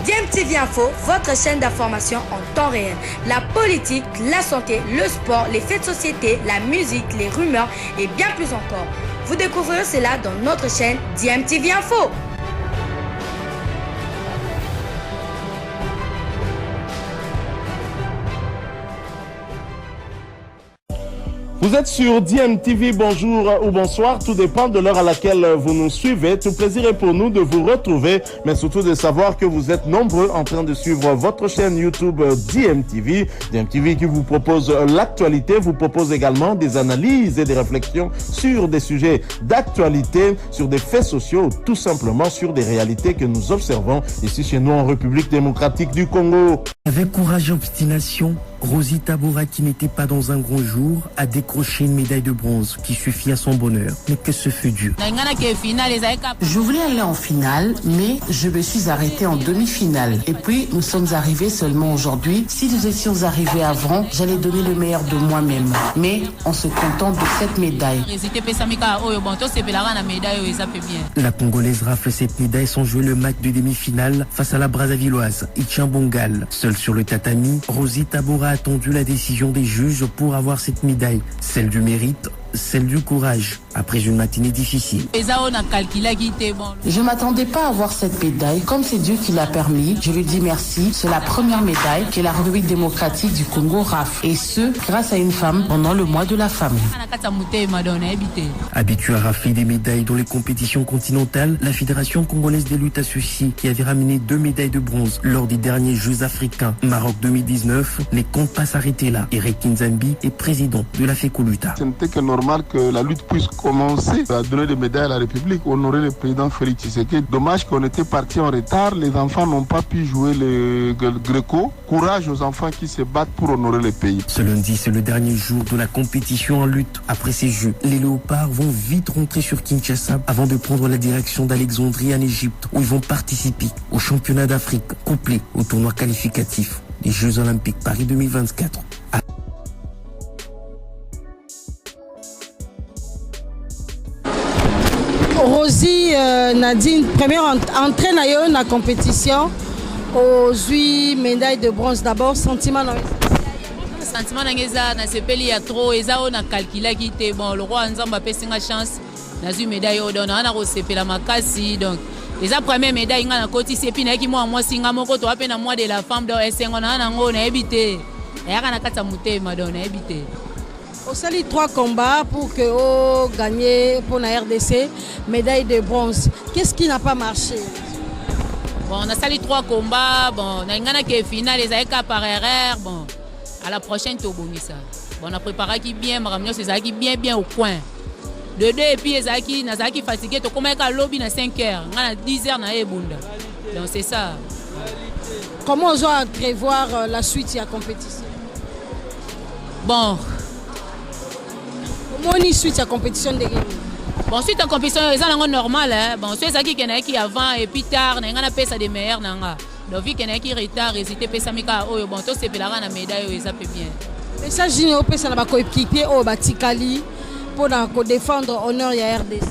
DMTV Info, votre chaîne d'information en temps réel. La politique, la santé, le sport, les faits de société, la musique, les rumeurs et bien plus encore. Vous découvrirez cela dans notre chaîne DMTV Info. Vous êtes sur DMTV, bonjour ou bonsoir, tout dépend de l'heure à laquelle vous nous suivez. Tout plaisir est pour nous de vous retrouver, mais surtout de savoir que vous êtes nombreux en train de suivre votre chaîne YouTube DMTV. DMTV qui vous propose l'actualité, vous propose également des analyses et des réflexions sur des sujets d'actualité, sur des faits sociaux, tout simplement sur des réalités que nous observons ici chez nous en République démocratique du Congo. Avec courage et obstination, Rosie Tabora, qui n'était pas dans un grand jour, a décroché une médaille de bronze qui suffit à son bonheur. Mais que ce fut dur. Je voulais aller en finale, mais je me suis arrêtée en demi-finale. Et puis, nous sommes arrivés seulement aujourd'hui. Si nous étions arrivés avant, j'allais donner le meilleur de moi-même. Mais en se contentant de cette médaille. La Congolaise rafle cette médaille sans jouer le match de demi-finale face à la Brazzavilloise Ichabongal. Seule sur le tatami, Rosie Tabora a attendu la décision des juges pour avoir cette médaille, celle du mérite, celle du courage, après une matinée difficile. Je ne m'attendais pas à avoir cette médaille. Comme c'est Dieu qui l'a permis, je lui dis merci. C'est la première médaille que la République démocratique du Congo rafle. Et ce, grâce à une femme pendant le mois de la femme. Habituée à rafler des médailles dans les compétitions continentales, la Fédération congolaise des luttes associées, qui avait ramené 2 médailles de bronze lors des derniers Jeux africains Maroc 2019, ne compte pas s'arrêter là. Eric Kinzambi est président de la FECOLUTA. Ce n'était que normal que la lutte puisse commencer à donner des médailles à la République, honorer le président Félix Tshisekedi. Dommage qu'on était parti en retard, les enfants n'ont pas pu jouer le Greco. Courage aux enfants qui se battent pour honorer le pays. Ce lundi, c'est le dernier jour de la compétition en lutte. Après ces Jeux, les Léopards vont vite rentrer sur Kinshasa avant de prendre la direction d'Alexandrie en Égypte, où ils vont participer au championnat d'Afrique complet au tournoi qualificatif des Jeux Olympiques Paris 2024. Rosie Nadine, première entrée dans la compétition, aux 8 médailles de bronze. D'abord, sentiment dans sentiment dans ce pays, il y a trop, et ça on a calculé qui était bon. Le roi Nzamba a fait une chance dans une médaille au don, on a reçu la makasi donc. Les premières médailles, on a côté c'est puis qui moi singa moko to apena moi de la femme de SN on a ngona habité. Et on a kata muté madonna habité. Au sali 3 combats pour que vous gagnez pour la RDC médaille de bronze. Qu'est-ce qui n'a pas marché? Bon, on a sali 3 combats, bon, on a une finale, les AEK par erreur, bon, à la prochaine ça. Bon, on a préparé qui bien, Maramio, c'est ça qui bien au coin. De 2 et puis les AEK fatigué, tu commences à lobby à 5 heures, on a 10 heures dans les bunda. Donc c'est ça. Comment on doit prévoir la suite de la compétition? Bon. Comment on suite à la compétition de gagner? Bon, suite à la compétition, c'est normal. Hein? Bon, c'est ça qui avant et puis tard, on a fait ça des meilleurs. Donc, vu qu'il y a qui retard, hésitez pas à bon, tout c'est la médaille, ça peut bien. Mais ça, je n'ai pas ça dans ma coéquipier au Batikali pour défendre l'honneur de la RDC.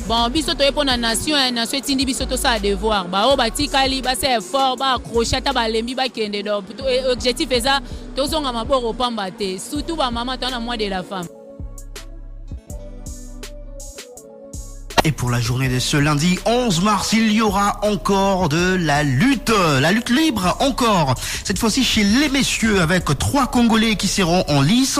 Bon, bisoto pour la nation, nation tindi bisoto ça devoir. Bah au Batikali, bah c'est fort, bah crochet, bah lembi, bah kende donc. Objectif est ça, tous on a ma bord au pambaté. Surtout bah maman, t'en as moi de la femme. Et pour la journée de ce lundi 11 mars, il y aura encore de la lutte libre encore. Cette fois-ci chez les messieurs avec 3 Congolais qui seront en lice.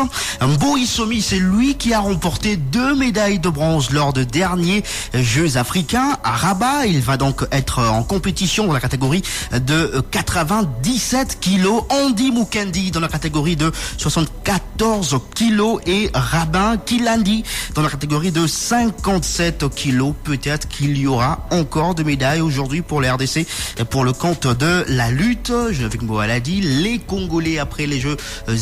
Boïsomi, c'est lui qui a remporté 2 médailles de bronze lors de derniers Jeux africains à Rabat. Il va donc être en compétition dans la catégorie de 97 kilos. Andy Mukendi dans la catégorie de 74 kilos et Rabin Kilandi dans la catégorie de 57 kilos. Peut-être qu'il y aura encore de médailles aujourd'hui pour la RDC pour le compte de la lutte. Avec Moa l'a dit, les Congolais après les Jeux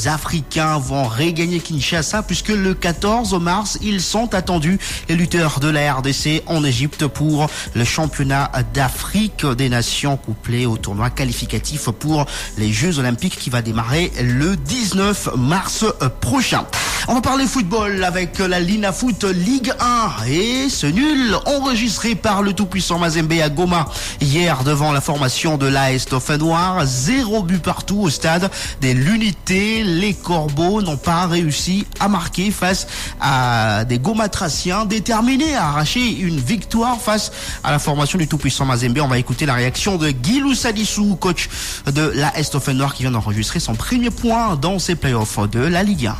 africains vont regagner Kinshasa puisque le 14 mars, ils sont attendus, les lutteurs de la RDC en Égypte pour le championnat d'Afrique des Nations couplé au tournoi qualificatif pour les Jeux Olympiques qui va démarrer le 19 mars prochain. On va parler football avec la Lina Foot Ligue 1 et ce nul enregistré par le tout-puissant Mazembe à Goma hier devant la formation de l'AS Dauphinois. 0 but partout au stade des Lunités. Les Corbeaux n'ont pas réussi à marquer face à des Gomatraciens déterminés à arracher une victoire face à la formation du tout-puissant Mazembe. On va écouter la réaction de Guilou Salissou, coach de l'AS Dauphinois, qui vient d'enregistrer son premier point dans ses playoffs de la Ligue 1.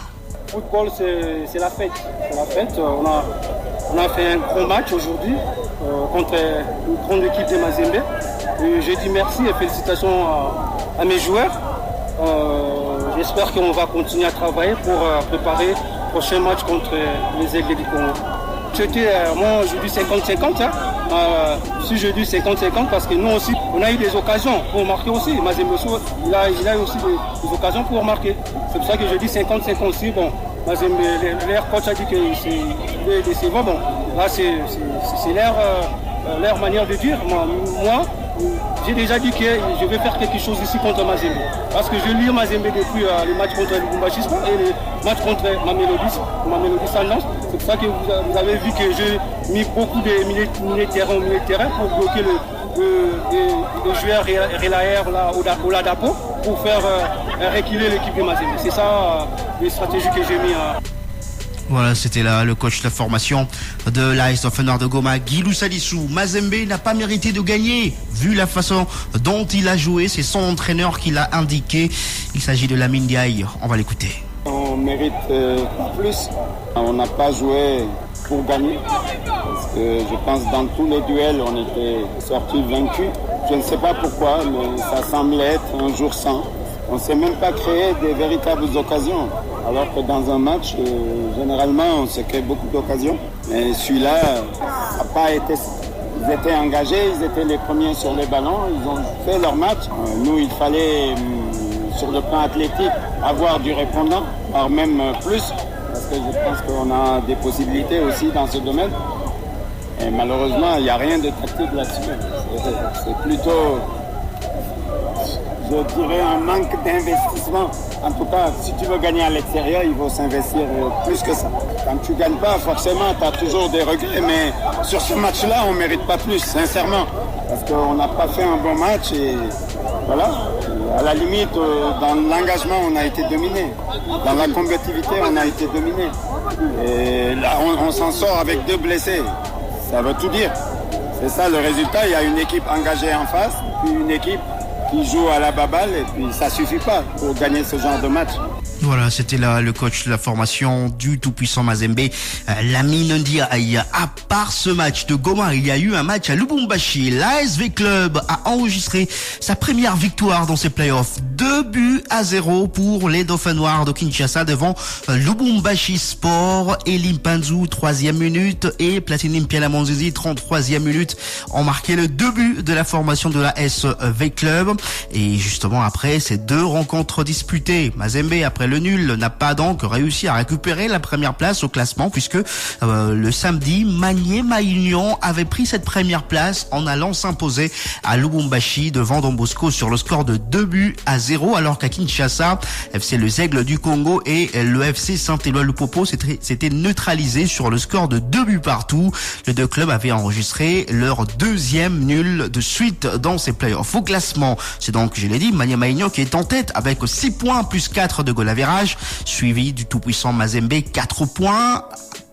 Le football, c'est la fête. C'est la fête. On a fait un gros match aujourd'hui contre une grande équipe de Mazembe. Et je dis merci et félicitations à mes joueurs. J'espère qu'on va continuer à travailler pour préparer le prochain match contre les Aigles du Congo. Moi, je dis 50-50. Si je dis 50-50, parce que nous aussi, on a eu des occasions pour marquer aussi. Mazembe, il a eu aussi des occasions pour marquer. C'est pour ça que je dis 50-50 aussi. Bon, Mazembe, leur coach a dit que c'est décevant. Bon, là, c'est leur manière de dire. Moi, j'ai déjà dit que je vais faire quelque chose ici contre Mazembe. Parce que je lis Mazembe depuis le match contre Lubumbashi et le match contre Mamelodi Sundowns. C'est pour ça que vous avez vu que j'ai mis beaucoup de milieux de terrain pour bloquer le joueur Relaer au Ladapo pour faire reculer l'équipe de Mazembe. C'est ça les stratégies que j'ai mis. Voilà, c'était là le coach de la formation de l'AS Dauphinois de Goma, Guilou Salissou. Mazembe n'a pas mérité de gagner, vu la façon dont il a joué. C'est son entraîneur qui l'a indiqué. Il s'agit de Lamine Diaye. On va l'écouter. On mérite pas plus. On n'a pas joué pour gagner. Parce que je pense dans tous les duels, on était sortis vaincus. Je ne sais pas pourquoi, mais ça semblait être un jour sans. On ne s'est même pas créé des véritables occasions. Alors que dans un match, généralement, on se crée beaucoup d'occasions. Mais celui-là n'a pas été... Ils étaient engagés, ils étaient les premiers sur les ballons, ils ont fait leur match. Nous, il fallait, sur le plan athlétique, avoir du répondant, voire même plus. Parce que je pense qu'on a des possibilités aussi dans ce domaine. Et malheureusement, il n'y a rien de tactique là-dessus. C'est plutôt... je dirais un manque d'investissement. En tout cas, si tu veux gagner à l'extérieur, il faut s'investir plus que ça. Quand tu ne gagnes pas, forcément, tu as toujours des regrets. Mais sur ce match-là, on ne mérite pas plus, sincèrement. Parce qu'on n'a pas fait un bon match. Et voilà. À la limite, dans l'engagement, on a été dominé. Dans la combativité, on a été dominé. Et là, on s'en sort avec 2 blessés. Ça veut tout dire. C'est ça le résultat. Il y a une équipe engagée en face, puis une équipe qui joue à la baballe, et puis ça suffit pas pour gagner ce genre de match. Voilà, c'était là le coach de la formation du tout-puissant Mazembe, Lamine Ndiaye. À part ce match de Goma, il y a eu un match à Lubumbashi. L'ASV Club a enregistré sa première victoire dans ses playoffs. 2-0 pour les Dauphinois de Kinshasa devant Lubumbashi Sport. Elim Panzu, 3e minute, et Platinim Pialamonzizi, 33e minute, ont marqué le 2 buts de la formation de la SV Club. Et justement, après ces 2 rencontres disputées, Mazembe, après le nul, n'a pas donc réussi à récupérer la première place au classement, puisque le samedi, Maniema Union avait pris cette première place en allant s'imposer à Lubumbashi devant Don Bosco sur le score de 2-0, alors qu'à Kinshasa, FC Les Aigles du Congo et le FC Saint-Éloi-Lupopo s'étaient neutralisés sur le score de 2 buts partout. Les 2 clubs avaient enregistré leur 2e nul de suite dans ces playoffs. Au classement, c'est donc, je l'ai dit, Maniema Union qui est en tête avec 6 points plus 4 de goal average, suivi du tout-puissant Mazembe, 4 points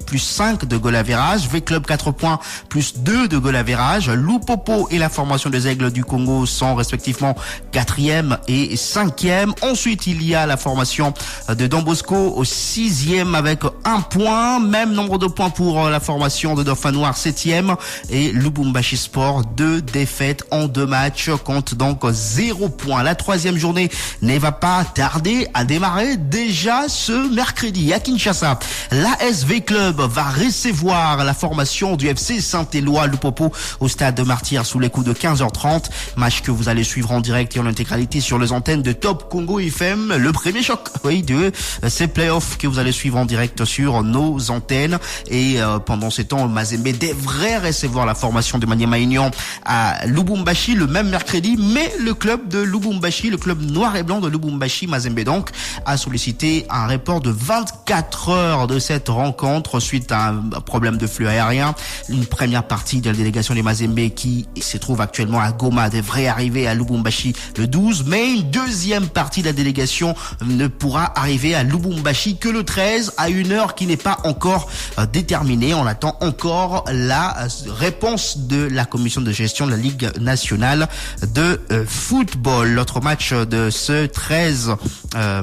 plus 5 de goal average, V-Club 4 points plus 2 de goal average, Lupopo et la formation des Aigles du Congo sont respectivement 4e et 5e. Ensuite, il y a la formation de Don Bosco au 6e avec 1 point, même nombre de points pour la formation de Dauphin Noir 7e, et Lubumbashi Sport 2 défaites en 2 matchs, compte donc 0 points. La 3e journée ne va pas tarder à démarrer déjà ce mercredi à Kinshasa. L'ASV Club Club va recevoir la formation du FC Saint-Éloi Lupopo au stade Martyr sous les coups de 15h30. Match que vous allez suivre en direct et en intégralité sur les antennes de Top Congo FM. Le premier choc, de ces playoffs que vous allez suivre en direct sur nos antennes. Et pendant ces temps, Mazembe devrait recevoir la formation de Maniema Union à Lubumbashi le même mercredi. Mais le club de Lubumbashi, le club noir et blanc de Lubumbashi, Mazembe donc, a sollicité un report de 24 heures de cette rencontre suite à un problème de flux aérien. Une première partie de la délégation des Mazembe qui se trouve actuellement à Goma devrait arriver à Lubumbashi le 12, mais une deuxième partie de la délégation ne pourra arriver à Lubumbashi que le 13 à une heure qui n'est pas encore déterminée. On attend encore la réponse de la commission de gestion de la Ligue nationale de football. L'autre match de ce 13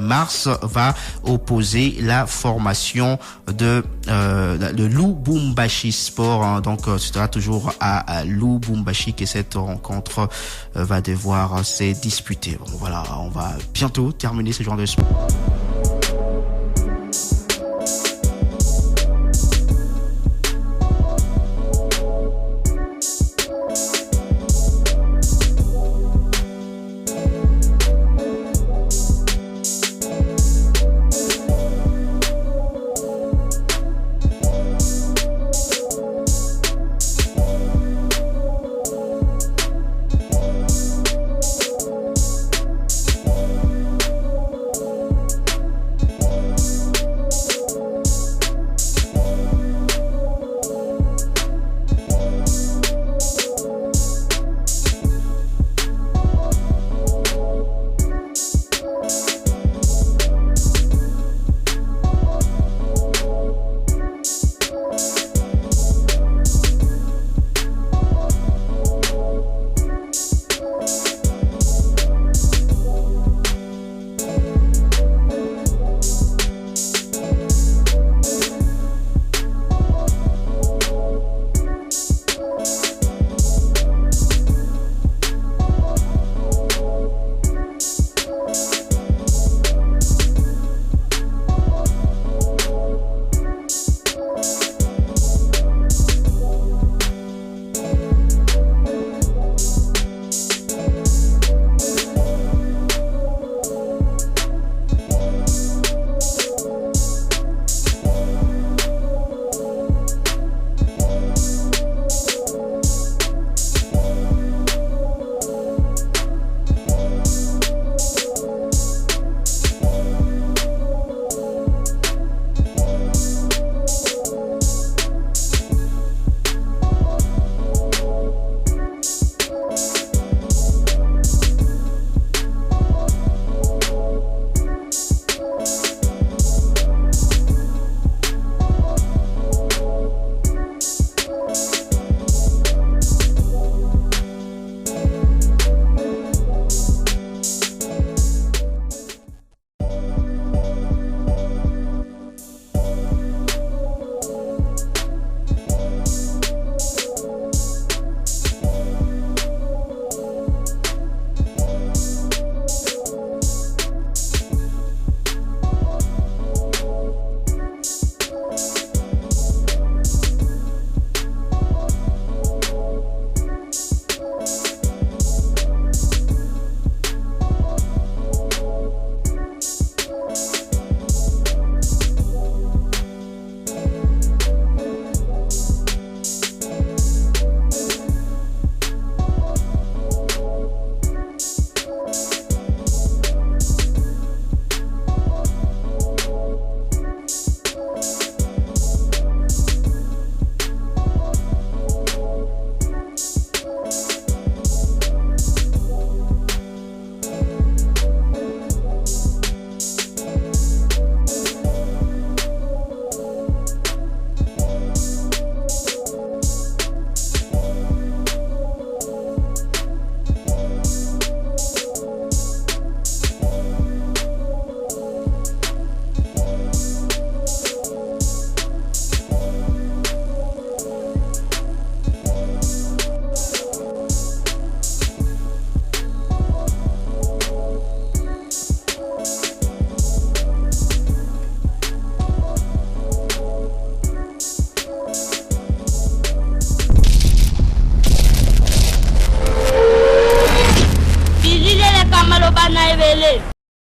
mars va opposer la formation de Lubumbashi Sport. Donc ce sera toujours à Lubumbashi que cette rencontre va devoir se disputer. Bon, voilà, on va bientôt terminer ce genre de sport.